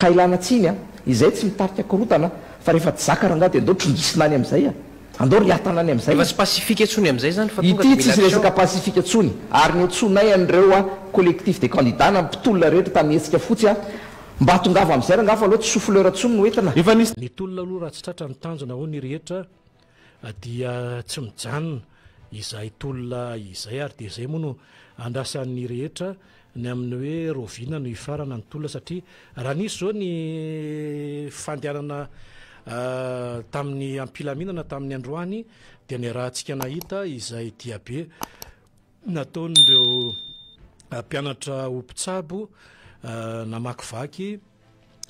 ilana tsiny a izay tsy mitarika korotana fa rehefa tsy zaka ranga dia andao trongisina any amin'izay a andao riatana any amin'izay efa tsy pasifika tsony amin'izay zany fa ity tsisy resaka pasifika tsony ary ny otsonay an'ireo a collectif de candidat na mpitolona rehetra tamin'ny hetsika fotsy a mba tongava amin'izay ranga fa aloha tsy souffleur tsony no entina efa nisy ny tolona aloha raha tsy tratra ny tanjona ho ny rehetra dia tsy mijanona izay tolona izay ary dia izay moa no andrasan'ny rehetra ny amin'ny hoe rovina no ifarana ny tolona satria raha nisy zao ny fandehanana tamin'ny ampilaminana tamin'ny androany dia ny rahantsika nahita izay diabe nataon'ireo mpianatra ompitsabo namakivaky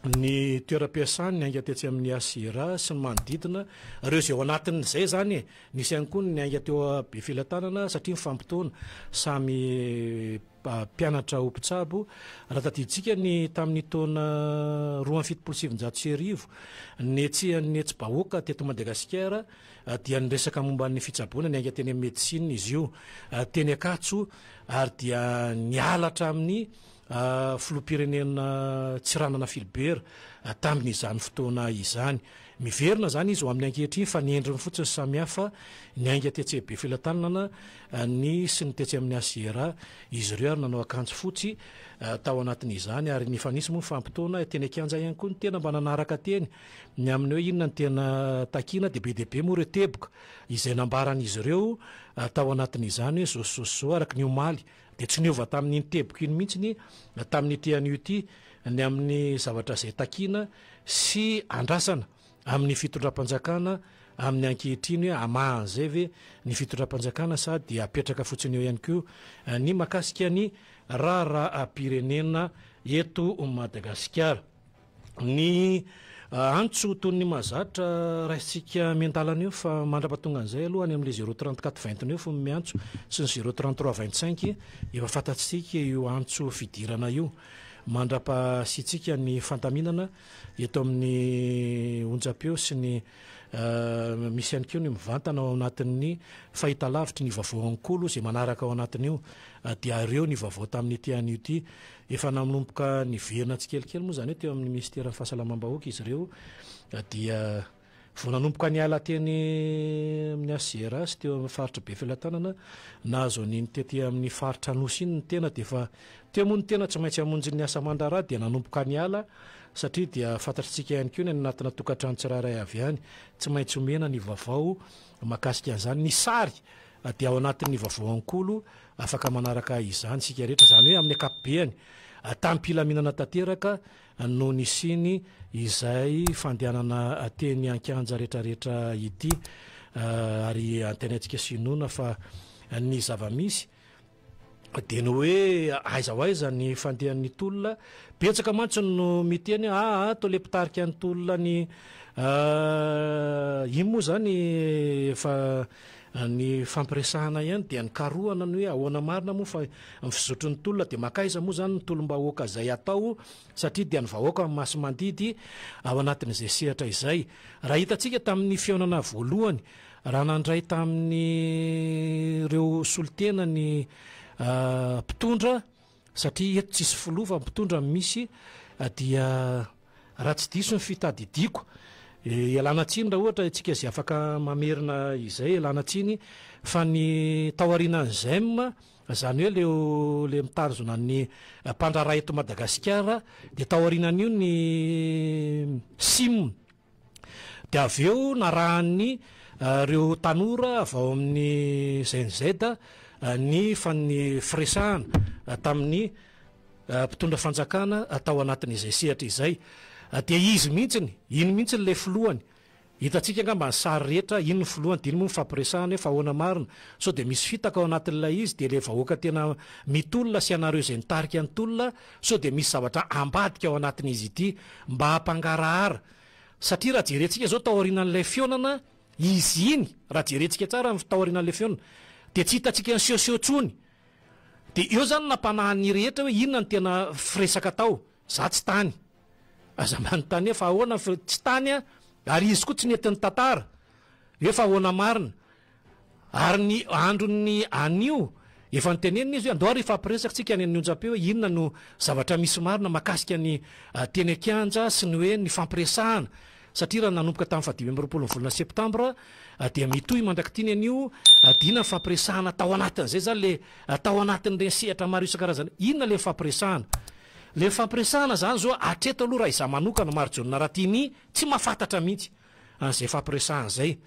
ny toeram-piasany ny ainga tetsy amin'ny asera sy ny manodidina reo zay ao anatin'izay zany nisy ihany koa ny ainga teo be filatanana satria mifampitoana samy mpianatra ompitsabo raha tadiditsika ny tamin'ny taona 27 ny etsy bahoaka teto Madagasikara dia nyresaka momba ny fitsaboana ny ainga teny médecine izy io teny akatso ary dia nialatra amin'ny filoham-pirenena Tsiranana Filibert tamin'izany fotoana izany miverina zany izy ho amin'ny ankehitriny fa ny endriny fotsiny samihafa ny ainga tetsy be filatanana ny sy ny tetsy amin'ny asera izy ireo ary nanao akanjo fotsy tao anatin'izany ary ny fanisy moa fampitoana teny akanja ihany koa ny tena mba nanaraka teny ny amin'ny hoe inona ny tena takina be moa ireo teboka izay nambaran'izy ireo tao anatin'izany hoe zososo araka ny omaly dia tsy niova tamin'ny teboka iny mihitsy tamin'ny tean'io ity ny amin'ny zavatra izay takina sy andrasana amin'ny fitondram-panjakana amin'ny ankehitriny hoe amahan'izay ve ny fitondram-panjakana sady apetraka fotsiny eo ihany koa ny makasika ny rahapirenena eto Madagasikara ny antso toy ny mahazatra raisitsika miandalana eo fa mandrapatonga an'izay aloha any amin'ilay 034-29 fo miantso sy ny 033-25 efa fantatsika io antso fidirana io mandrapasitsika ny fantaminana eto amin'ny onjam-peo sy ny misy ihany keo ny mivantana ao anatin'ny fahitalavitry ny vaovao ankolo izay manaraka ao anatin'io dia ireo ny vaovao tamin'ny tean'io ity efa nanomboka ny verina tsikelikely moa zany hoe teo amin'ny ministera fahasalamam-bahoaka izy ireo dia vao nanomboka ny ala teny amin'ny asera sy teo amin'ny faritra be filatanana nahazo ny tety amin'ny faritra anosy iny ny tena dia efa teo moa ny tena tsy maintsy hamonjy ny asa mandara dia nanomboka ny ala satria dia fantatritsika ihany koa ny anatina tokantrano tsirairay avy any tsy maintsy omena ny vaovao makasika an'izany ny sary dia ao anatin'ny vaovao ankolo afaka manaraka izany sika rehetra zany hoe amin'ny akapobeany tampilaminana tanteraka no nisiny izay fandehanana teny ankanja rehetrarehetra ity ary antenaitsika sinoana fa ny zava-misy dia no hoe aiza ho aiza ny fandehan'ny tolona betsaka mantsy no miteny to le mpitarika ny tolona ny iny moa zany fa ny fampiresahana ihany dia ny karohana ny hoe ahoana marina moa fa mifizotry ny tolona dia makaiza moa zany ny tolom-bahoaka izay atao satria dia ny vahoaka maso mandidy ao anatin'izay sehatra izay raha hitantsika tamin'ny fiaonana voalohany raha nandray tamin'ny reo solotena ny mpitondra satria eto tsisy filova mpitondra misy dia raha tsy diso ny fitadidiako elana tsiny raha ohatra itsika zay afaka mamerina izay elana tsiny fa ny taoriana ny zem zany hoe le mitarzona ny mpandrara eto Madagasikara dia taorianan'io ny sim dia avy eo narahan'ny reo tanora avy ao amin'ny ZNZ ny firesahana tamin'ny mpitondra fanjakana atao anatin'izay sehatra izay dia izy mihitsiny iny mihitsy le filohany hitantsika angamba ny sary rehetra iny ny filohany dia iny moa mifampiresahana hoe fa ahoana marina so dia misy fitaka ao anatin'ilay izy dia le vahoaka tena mitolona sy anareo izay nitarika ny tolona so dia misy zavatra ambadika ao anatin'izy ity mba hampangarahara satria raha jerentsika zao taorianan'ilay fionana izy iny raha jerentsika tsara taorianan'ilay fionana dia tsy hitantsika ny siosiotsony dia eo zany nampanahan'ny rehetra hoe inona ny tena firesaka tao za tsy tany aza manontany fa ahoana tsy tany ary izy koa tsy nentin'ny tantara hoe fa ahoana marina ary ny andron'ny anio efa nytenenina izy hoe andao rehefa ampiresakantsika any an'nionjam-peo hoe inona no zavatra misy marina makasika ny teny akianja sy ny hoe ny fampiresahana satria raha nanomboka tamin'ny fadimy amby roapolo ny volana septambra dia mitohy mandrakitiny anio dina ny fampiresahana tao anatin'izay zany le tao anatin'ireny sehatra maro isan-karazany inona le fampiresahana le fampiresahana zany zao atreto aloha raha iza manokana maro jonina raha tiany tsy mahafantatra mihitsy an'izay fampiresahana zay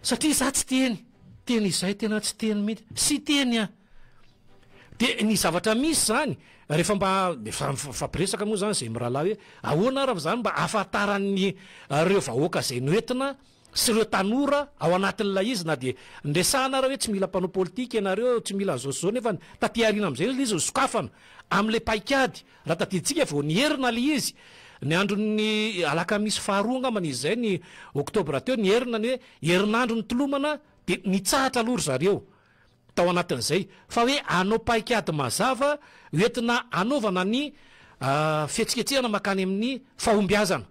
satria za tsy teny izay tena tsy teny mihitsy sy teny de ny zavatra misy zany rehefa mba fampiresaka moa zany zay mirahalahy hoe ahoana raha zany mba ahafantaran'ny reo vahoaka zay noentina sy reo tanora ao anatin'ilay izy na de ndresahana raha hoe tsy mila mpanao politika ianareo tsy mila an'izao zao nefa taty arina am'izay izy izy sokafana am'le paikady raha tatitsika vao nierina le izy ny andron'ny alakamisy faharoa angambany izy zay ny oktobra teo nyerina ny hoe herinandro ny tolomana de nitsahatra alory zareo tao anatin'izay fa hoe anao paikady mazava hoentina anaovana ny fihetsiketsehana makany amin'ny fahombiazana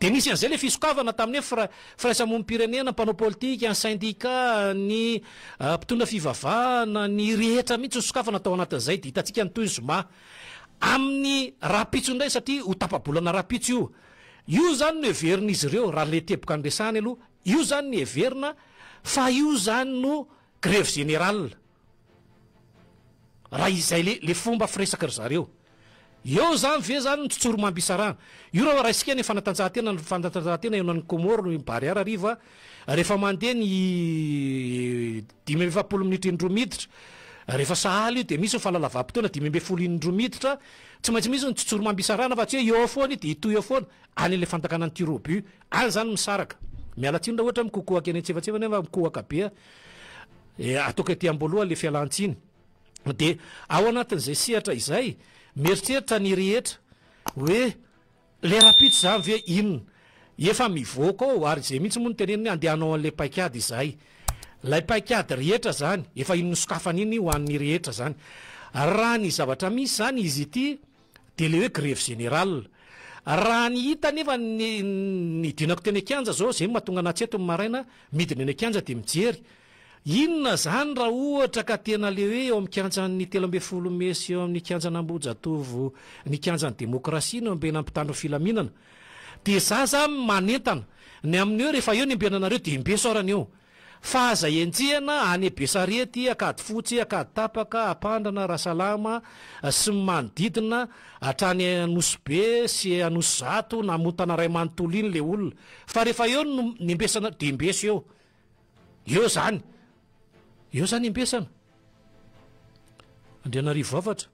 de nisy an'izay le fisokavana tamin'ny hoe firaisamonim-pirenena mpanao politika ny syndika ny mpitondra fivavahana ny rehetra mihitsy sokafana tao anatin'izay de hitantsika ny toy ny zoma amin'ny rapitso indray satria ho tapabolana rapitso io zany no heverina izy ireo raha le teboka andresahany aloha io zany ny heverina fa io zany no grève générale raha izay le fomba firesaka ry zareo eo zany ve zany ny tsotsoro mambisarana io raha raisika ny fanatanjahantena eo an'ny komoro ny bariara riva rehefa mandeha ny 5 minitra indromiditra rehefa sahaly io de misy fahalalava-potoana 5 indromiditra tsy maintsy misy ny tsotsoro mambisarana fa tsy hoe eo foana de ito eo foana any le fantakanany tirobu any zany misaraka mialatsiny raha ohatra mikokohaka eny antsefatsefany nefa mikohaka be ataoko ety amboloha le fialantsiny de ao anatin'izay sehatra izay mieritreritra ny rehetra hoe le rapitso zany ve inona efa mivoaka ao ary zay mihitsy moa ny teneniny andehanao an'le paikady izay lay paikady rehetra zany efa inony sokafana iny ho an'ny rehetra zany raha ny zavatra misy zany izy ity de le hoe grève générale raha ny hita nefa ny dinako teny akianja zao zay mahatonga anatseto ny maraina midiny eny akianja de mijery inona zany raha ohatra ka tena le hoe eo amikanjan'ny 13 mesy eo amin'ny kianjanambojatovo ny kianjan'ny demokrasia no ambena mpitandro filaminana de za manentana ny amin'ny eo rehefa eo ny ambenanareo de imbesorana eo fa aza enjehana any besarety akady fotsy akady tapaka apandrana rahasalama sy manodidina hatrany Anosibe sy Anosizato namotana ray manontolo iny le olona fa rehefa eo no nimbesana de imbeso eo zany imbesana Andrianarivo Avatra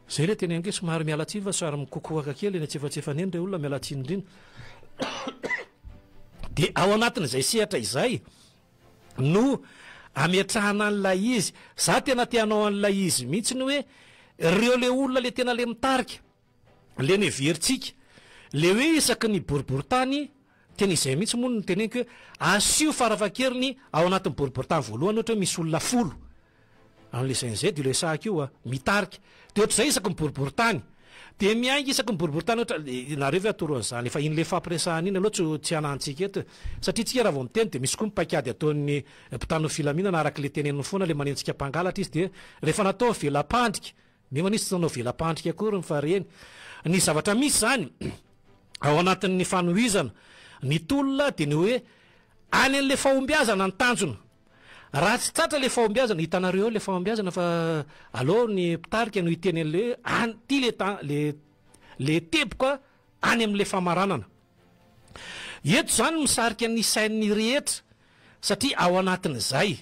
zay le teny ange somary mialatsiny fa sary mikokohaka kely eny antsefatsefany eny re olona mialatsiny indrina de ao anatin'izay sehatra izay no ametrahana an'ilay izy za tena tianao an'ilay izy mihitsy ny hoe reo le olona le tena le mitarika le neveritsika le hoe isaky ny boriboritany tena izay mihitsy moa no teneniko hoe asio farafakeriny ao anatin'ny boriboritany voalohany ohatra hoe misy olona 10 am'le sain'izay de lesahako io mitarika de ohatr'izay isaky ny boriboritany de miainga isaky ny boriboritany ohatra nareo ve atoroan'izany efa iny le fampiresahana iny aloha tsy anantsika eto satria tsika raha vao miteny de misy koa mipaikady ataon'ny mpitano filaminana araka le teneniny foana le manentsika mpangalatra izy de rehefa natao velam-pandrika nefa nisy nanao velam-pandrika akory fa reny ny zavatra misy zany ao anatin'ny fanohizana ny tolona de ny hoe any an'le fahombiazana ny tanjona raha tsy tratra le fahombiazana hitanareo le fahombiazana fa aloha ny mpitarika no hiteny an'le ty le teboka any am'le famaranana eto zany misarika ny sain'ny rehetra satria ao anatin'izay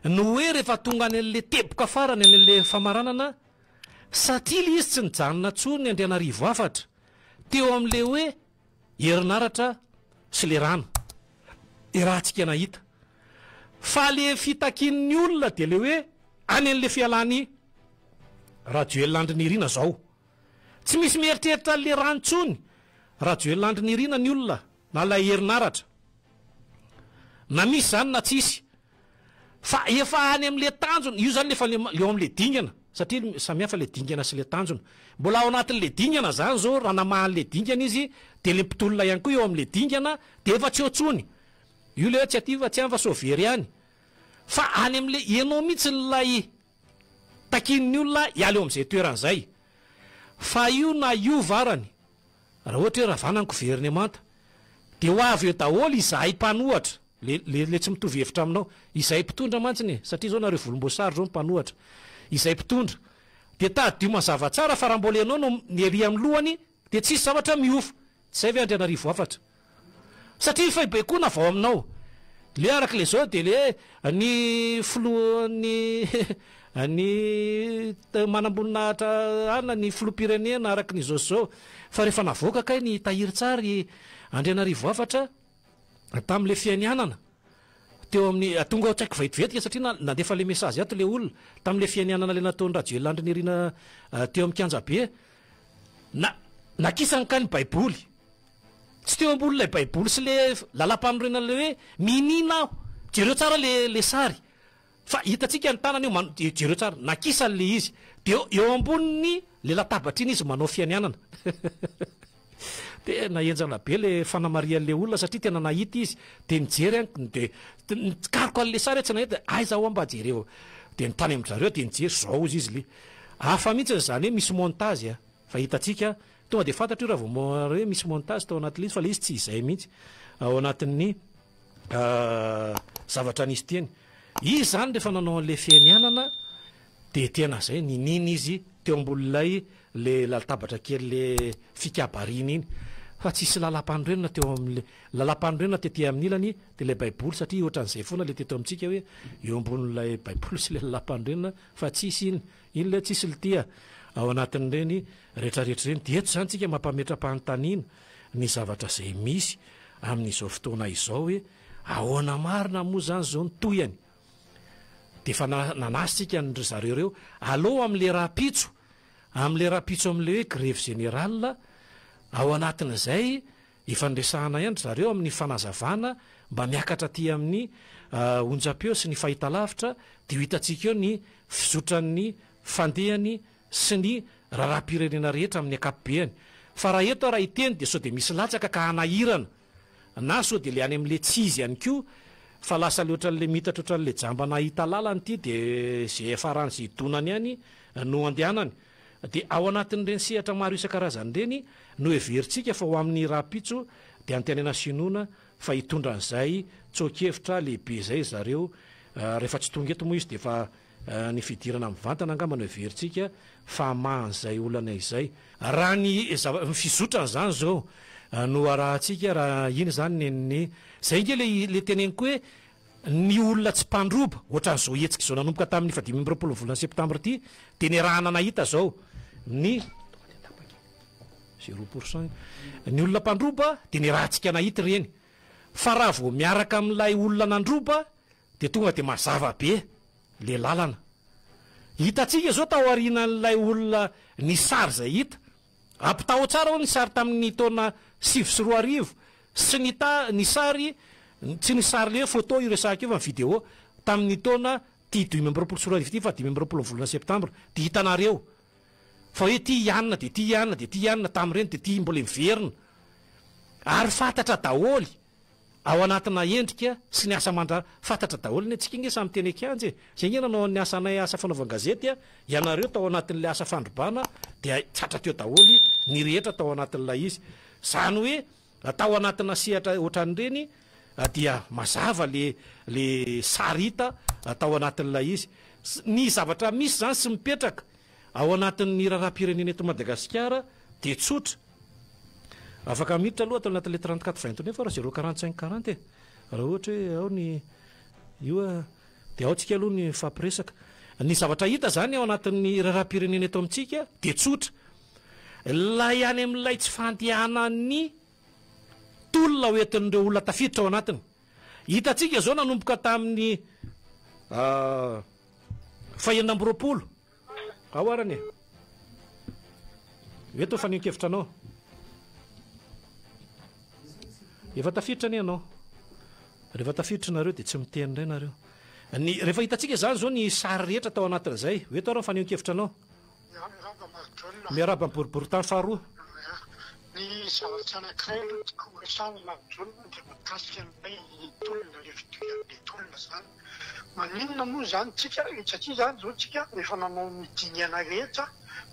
no hoe rehefa tonga any an'le teboka farany any an'le famaranana satria le izy tsy nijanona tsony ny Andrianarivo Afatra teo am'le hoe herinaratra sy le rano rahantsika nahita fa le fitakin'ny olona de le hoe any an'le fialany radioelandrinirina zao tsy misy mieritreritra le ranontsony radioelandrinirina ny olona na lay herinaratra na misy zany na tsisy fa efa any am'le tanjona io zany lefa leo am'le dingana satria samihafa le dingana sy le tanjona mbola ao anatin'le dingana zany zao raha namahan'le dingana izy de le mpitolona ihany koa eo am'le dingana de efa tsy otsony io le hoe tsy aty fa tsy any fa sovery any fa any amin'le ianao mihitsy nylay takin'ny olona iala eo amin'izay toeran'izay fa io na io varany raha ohatra hoe rahavana ny gouvernemanta dia ho avy eo daholo izahay mpanohatra le tsy mitovy hevitra aminao izay mpitondra mantsiny satria zao nareo volomboasary zao mpanohatra izay mpitondra dia tadio mazava tsara fa raha mbola ianao no ny amin'ny lohany dia tsisy zavatra miofo tsy zay ve Andrianarivo afatra satria fa ibaikoana vao aminao le arak'le zao dia le ny filoany ny manamboninahitra ana ny filoam-pirenena araka ny zao fa rehefa navoaka kay ny tahiry tsary Andrianarivo afatra tamin'le fianianana teo amin'ny tonga tsy haiko vaitivetika satria nandefa le mesazy ato le olona tamin'le fianianana le nataony radio landry nirina teo amin'ny Kianjabe nakisany ka ny baiboly tsy teo ambony ilay baiboly sy le lalam-panorenana le hoe minina aho jereo tsara le sary fa hitatsika ny tanany io jereo tsara nakisany le izy dia eo amboniny le latabatra iny izy manao fianianana dia nahenjana be le fanamarian'le olona satria tena nahita izy dia nijery any dia kariko an'le sary tsy nahita zaho amba jereo dia nitany amin'zareo dia nijery zao izy izy le hafa mihitsy zany hoe misy montage fa hitatsika tonga dia fantatra io raha vao hoe misy montage tao anatin'le izy fa le izy tsy izay mihitsy ao anatin'ny zavatra nisy teny izy zany rehefa nanao an'le fianianana dia tena zay nininy izy teo ambolilay le latabatra kely le fikabariny iny fa tsisy lalam-panorenana teo amin'le lalam-panorenana tetỳ amin'ny ilany dia ilay baiboly satria ohatran'izay foana le teto amintsika hoe eo ambonin'ilay baiboly sy le lalam-panorenana fa tsisy iny le tsisy litia ao anatin'ireny rehetrarehetra ireny dia eto zany tsika mampametra-panontaniana ny zavatra izay misy amin'izao fotoana izao hoe ahoana marina moa zany zao ny toyany dia fa nanasitsika ny zareo reo aloha amin'le raha-pitso amin'le hoe grève générale ao anatin'izay ifandresahana ihany zareo amin'ny fanazavana mba miakatra aty amin'ny onjam-peo sy ny fahitalavitra dia ho hitatsika eo ny fizotran'ny fandehany sy ny raharaham-pirenena rehetra amin'ny akapobeany fa raha eto raha iteny dia sao dia misy latsaka ka hanahirana na sao dia le any amin'le tsizy ihany koa fa lasa le ohatran'le mitatra ohatran'le jambana hita lalany ity dia zay farany sy donany ihany no andehanany dia ao anatin'ireny sehatra maro isan-karazany ireny no heveritsika fa ho amin'ny raha-pitso dia antenana sinoana fa hitondran'izay tsokevitra lehibe zay zareo rehefa tsy tonga eto moa izy dia fa ny fidirana mivantana angamba no heveritsika fa mahan'izay olana izay raha ny fizotrany zany zao no arahantsika raha iny zany ny zay nge le teneniko hoe ny olona tsy mpandroba ohatran'izao hetsika zao nanomboka tamin'ny 20 volana septambra ity dia ny raha nanahita zao ny 0% ny olona mpandroba dia ny raha ntsika nahita ireny fa raha vao miaraka amin'ilay olona nandroba dia tonga dia mazava be le lalana hitatsika zao taoriana n'ilay olona ny sary zay hita ampitao tsara ao ny sary tamin'ny taona 2024 sy ny sary tsy ny sary le photo io resahaka io fa ny vidéo tamin'ny taona ty 2020 fa 2020 volana septambra dia hitanareo fa hoe ty ianina dia ty ianina dia ty ianina tamin'ireny dia ty mbola miverina ary fantatra daholy ao anatina endrika sy ny asa mandra fantatra daholo ny antsika nge samy teny kianjy zay nge nanao ny asanay asa fanaovan-gazety ianareo tao anatin'le asa fandrobana dia tsatra teo daholy ny rehetra tao anatin'ilay izy zany hoe atao anatina sehatra ohatran'ireny dia mazava le sarita atao anatin'ilay izy ny zavatra misy zany sy mipetraka ao anatin'ny raharaham-pirenena eto Madagasikara dia tsotra afaka miditra aloha atao anatin'le 34 fa raha 045 raha ohatra hoe ao ny io dia ao tsika aloha ny fampiresaka ny zavatra hita zany ao anatin'ny raharaham-pirenena eto amintsika dia tsotra lay any amin'ilay tsy fandehanany tolona hoentin'ireo olona tafiditra ao anatiny hitatsika zao nanomboka tamin'ny 2020 ao arany eto fa ninkevitranao efa tafiditra ny anao rehefa tafiditra nareo dia tsy miteny ray nareo rehefa hitatsika zany zao ny sary rehetra tao anatin'izay oeto raha fa ninkevitranao miaraba ny boribory tany faharoa ny zavatra anankiray aloha tiako horesahana manolona dia mahakasika an'ilay tolona le fitovian'ilay tolona zany. Maninona moa zany tsika satria zany zao tsika efa nanao midiniana rehetra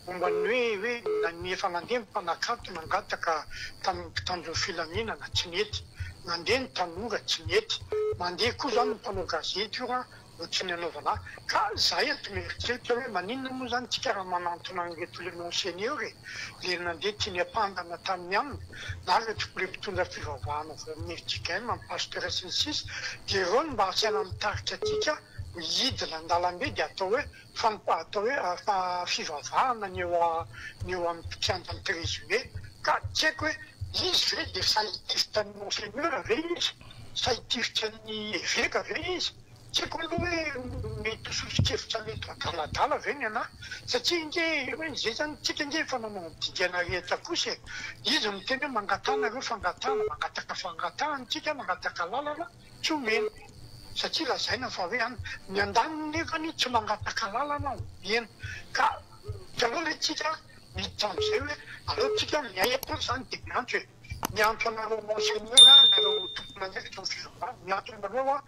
momba ny hoe ny efa nandeha ny mpanankato mangataka tamin'ny mpitandro ny filaminana tsy mety, mandeha ny tanora tsy mety, mandeha koa zany ny mpanao gazety io no tsy nanaovana ka zahay atomeritsika hoe maninona moa zany tsika raha manantona an'ireto le monseigneur le nandeha tia ny ampandana tamin'ny aminy na reto le mpitondra fivavahana vo amin'ny FJKM amin'ny pasteur sy ny sisa dia ireo no mba asaina mitarika atsika hidina an-dalambe dia atao hoe fivavahana ny eo amin'ny mpikiandan'ny trésumé ka tsy haiko hoe izy ve dia sahitifitra ny monseigneur ve izy sahitifitra ny évêque ve izy tsy haiko aloha hoe mety sosokevitra mety adaladala ve ny anahy satria nge hoe zay zany tsika nge efa nanao didiana rehetra kosa izy miteny hoe mangatana ireo fangatana mangataka fangatahana tsika mangataka lalana tsy omena satria lazaina fa hoe any ny andaniny nefany tsy mangataka lalana ena ka aloha le tsika miditra am'izay hoe aleo tsika miay akory zany dia miantso hoe miantso anareo monseigneur nareo tompona ndraiky tao fivavahana miantso anareo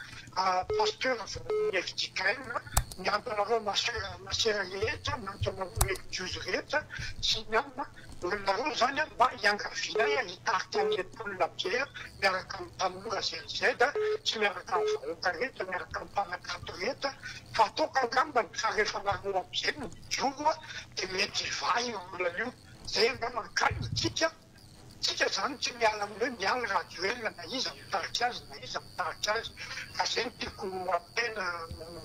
pasteur ny FJKM miantso anareo masera rehetra miantso anareo religieuse rehetra sy mianona olonareo zany mba hiangaviana hitarika an'leolona biera miaraka amin'ny tanora zay tsy miaraka amin'ny vahoaka rehetra miaraka amin'ny mpanankato rehetra fa ataoko angambany fa rehefa nareo am'izay no mijoro dia mety vahy olona io zay angambany ka itsika tsika zany tsy miala amin'ireo miala radioela na iza mitarika azy na iza mitarika azy ka zay no tiako apena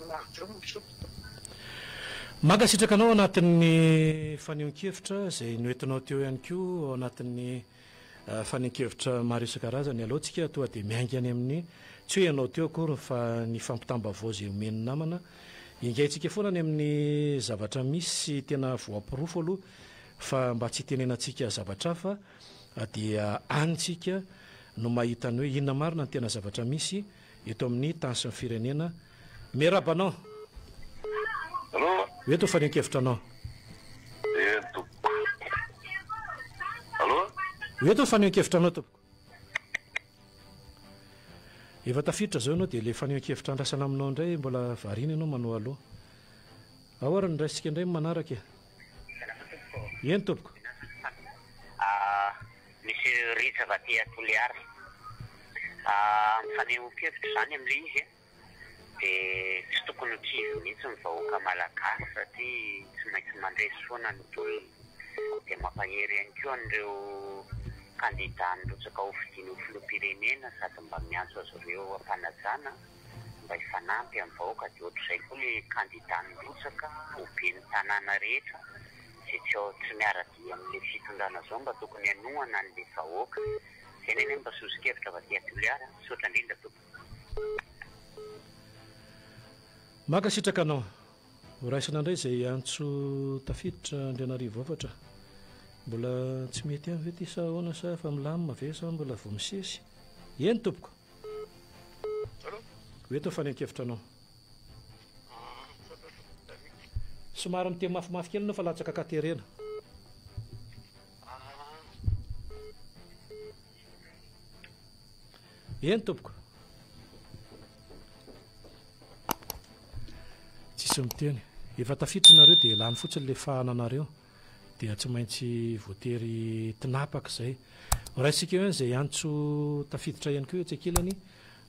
mareo misoto mankasitraka anao anatin'ny fanehoan-kevitra zay noentinao teo ihany koa ao anatin'ny fanehoan-kevitra maro isan-karazany alohantsika toa dia miaingany amin'ny tsy hoe ianao teo akory fa ny fampitambavao zay omeny namana ingaitsika foana any amin'ny zavatra misy tena voampirofo aloha fa mba tsy tenenantsika zavatra fa dia anytsika no mahitany hoe inona marina ny tena zavatra misy eto amin'ny tany sy ny firenena merabanao eto fanehoan-kevitra anao eto fanehoan-kevitra anao tompoko efa tafiditra zao ianao dia le fanehoan-kevitra andrasana aminao indray mbola varina ianao manao aloha ahoara ny raisitsika indray manaraka eny tompoko misy rizavaty Toliary mifanehoan-kevitra zany amin'ilay izy dia tsy tokony tsy mihitsy ny vahoaka malagasy satria tsy maintsy mandresy foana ny tolona dia mampahery ihany koa an'ireo kandida nirotsaka ho fidiana ho filoham-pirenena sady mba miantso azy ireo ampanajana mba hifanampy amin'ny vahoaka dia ohatr'izay koa le kandida nirotsaka ho ben'ny tanàna rehetra zay tsy miaradia amin'le fitondrana zao mba tokony hanohana an'le vahoaka zay neny mba sosokevitra vaty Toliary sotra indrindra tompoko mankasitraka anao horaisana indray zay antso tafiditra Andrianarivo afatra mbola tsy mety any ve ty sa ahoana sa fa milamina ve sa mbola vo misesy eny tompoko oeto fanehoan-kevitra anao somary miteny mafimafy kely anao fa latsaka katerena eny tompoko tsisy miteny efa tafiditra nareo dia lany fotsiny le fahananareo dia tsy maintsy voatery tinapaka zay raisika eo zay antso tafiditra ihany koa etsekilany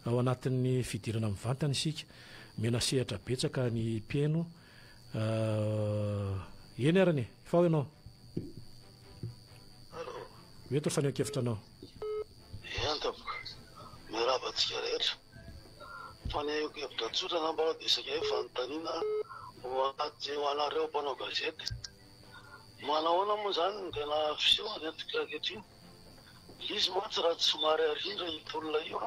ao anatin'ny fidirana mivantana isika mena sehatra betsaka ny mpiaino eny arany fa ao ianao eto fanehoan-kevitra anao entako mirabatsika rehetra fanehoan-kevitra tsotra namba dia isaka hoe fanontaniana ho anaty ho anareo mpanao gazety manahoana moa zany ny tena fisehoany etika ankehitriny izy mantsy raha tsy somary arindra itolona io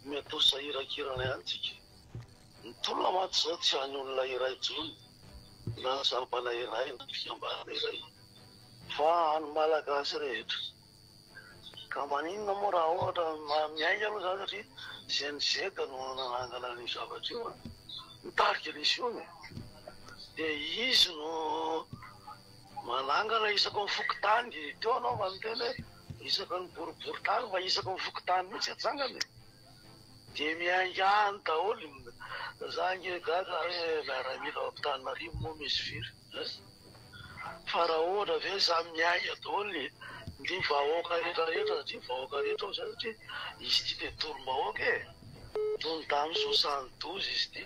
mety ho sahirakirana ihany tsika ny tolona mantsy zao tsy hany olona iray tsony na sampana iray na fiambana iray fa any malagasy rehetra ka maninona moa raha ohatra miainga aloha zany satria zay ny zeka no nanangana ny zavatra io mitarika nisy io dia izy no manangana isako ny fokotany teo anao manonteny hoe isaka ny boriboritany fa isaka ny fokotany mihitsy atsangany de miaingany daholo zange gaga miaramila ampitanarimo moa misy firy fa raha ohatra ve samy miainga daholo ny vahoaka rehetrarehetra satria vahoaka rehetra zay satria izy ty de tolom-bahoaka tony-damy sosany dozy izy ty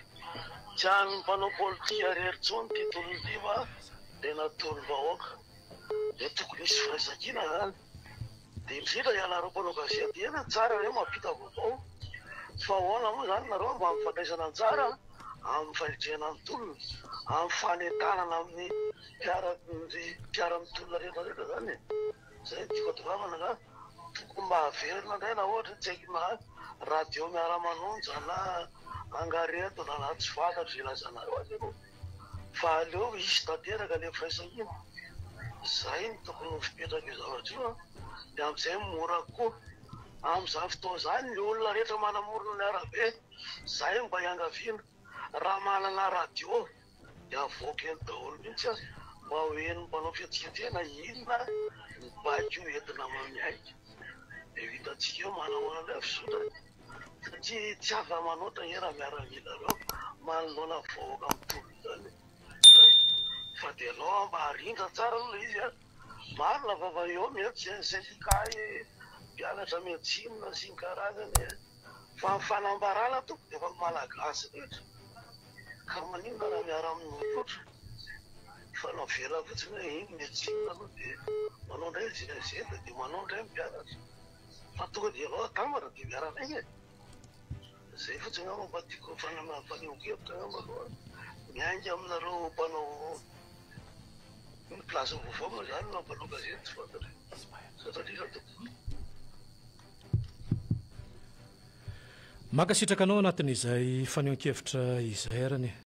tsy any mpanao politika rehetritsony ty tolony ty fa tena tolom-bahoaka de tokony misy firaisakina zany de indrindra ianareo mpanao gazety ena tsara re mampita vaovao fa ahoana moa zany nareo mba mifandraisana anjara amin'ny fahitrena ny tolona amin'ny fanetanana amin'ny mpiara-mitolona rehetrarehetra zany zay tiako atokavana ka tokony mba haverina indray na ohatra tsy haiko na radio miara-manonja na angareto na tsy fantatro ilazanareo azy aloha fa aleo isy tanteraka le firaisakina zay ny tokony fipetraka io zavatra io de am'izay mora koa am'izany fotoa zany ny olona rehetra manamorona ny arabe zay mba hiangaviana raha manana radio de avoaka eny daholo mihitsy azy mba hoeny mpanao fihetsiketsena inona mibaky io entina mamiaika de hitatsika eo manahoana le fisotra satria tsy afa-manoatra era miaramila reo manoloana vahoaka amin'ny tolona zany fa de alao mba harindra tsara aloha izy marina fa eo mety zay syndicat mpianatra medicine sy ny karazany fa ny fanambarana toko de fa malagasy rehetra ka maninona raha miara amin'ny loatra fa navela fotsiny hoe iny medicine aloha de manao indray zezeta de manao indray mpianatra fa tonga de alao atambatra de miaranaigny zay fotsiny ao mba tiako fanampanehokevitra amaloha miainga aminareo mpanao ny place vaovao moa zany na mpanao gazety tsy fantatra satria toko makasitraka anao anatin'izay fanehoan-kevitra izay arany